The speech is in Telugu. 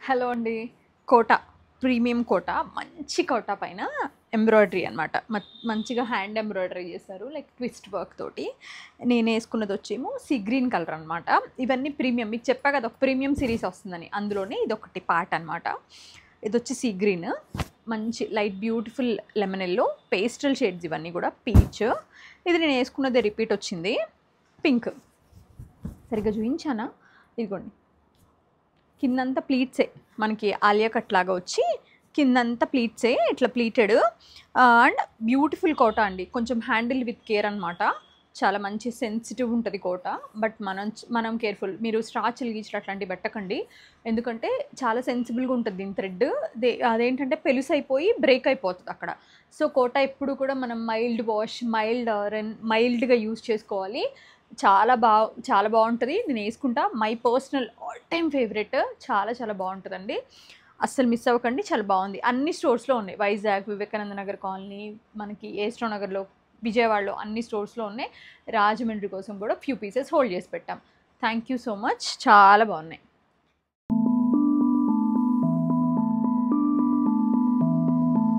హలో అండి. కోటా ప్రీమియం కోటా మంచి కోటా పైన ఎంబ్రాయిడరీ అనమాట. మంచిగా హ్యాండ్ ఎంబ్రాయిడరీ చేశారు లైక్ ట్విస్ట్ వర్క్ తోటి. నేను వేసుకున్నది వచ్చేమో సీ గ్రీన్ కలర్ అనమాట. ఇవన్నీ ప్రీమియం, మీకు చెప్పా కదా ఒక ప్రీమియం సిరీస్ వస్తుందని, అందులోనే ఇదొకటి పార్ట్ అనమాట. ఇది వచ్చి సీ గ్రీన్, మంచి light beautiful lemon yellow, pastel shades ఇవన్నీ కూడా పీచ్. ఇది నేను వేసుకున్నది రిపీట్ వచ్చింది పింక్. సరిగ్గా చూపించానా? ఇదిగోండి, కిందంతా ప్లీట్సే, మనకి ఆలియా కట్ లాగా వచ్చి కిందంతా ప్లీట్సే, ఇట్లా ప్లీటెడ్ అండ్ బ్యూటిఫుల్ కోట అండి. కొంచెం హ్యాండిల్ విత్ కేర్ అనమాట. చాలా మంచి సెన్సిటివ్ ఉంటుంది కోట, బట్ మనం కేర్ఫుల్. మీరు స్ట్రాచ్లు గీచలు అట్లాంటివి పెట్టకండి, ఎందుకంటే చాలా సెన్సిబుల్గా ఉంటుంది దీని థ్రెడ్. అదేంటంటే పెలుసైపోయి బ్రేక్ అయిపోతుంది అక్కడ. సో కోట ఎప్పుడు కూడా మనం మైల్డ్ వాష్, మైల్డ్గా యూజ్ చేసుకోవాలి. చాలా బాగుంటుంది. నేను వేసుకుంటా, my personal all time favourite. చాలా బాగుంటుందండి, అస్సలు మిస్ అవ్వకండి. చాలా బాగుంది. అన్ని స్టోర్స్లో ఉన్నాయి, వైజాగ్, వివేకానంద నగర్ కాలనీ, మనకి ఏస్ట్రో నగర్లో, విజయవాడలో అన్ని స్టోర్స్లో ఉన్నాయి. రాజమండ్రి కోసం కూడా ఫ్యూ పీసెస్ హోల్డ్ చేసి పెట్టాం. థ్యాంక్ యూ సో మచ్, చాలా బాగున్నాయి.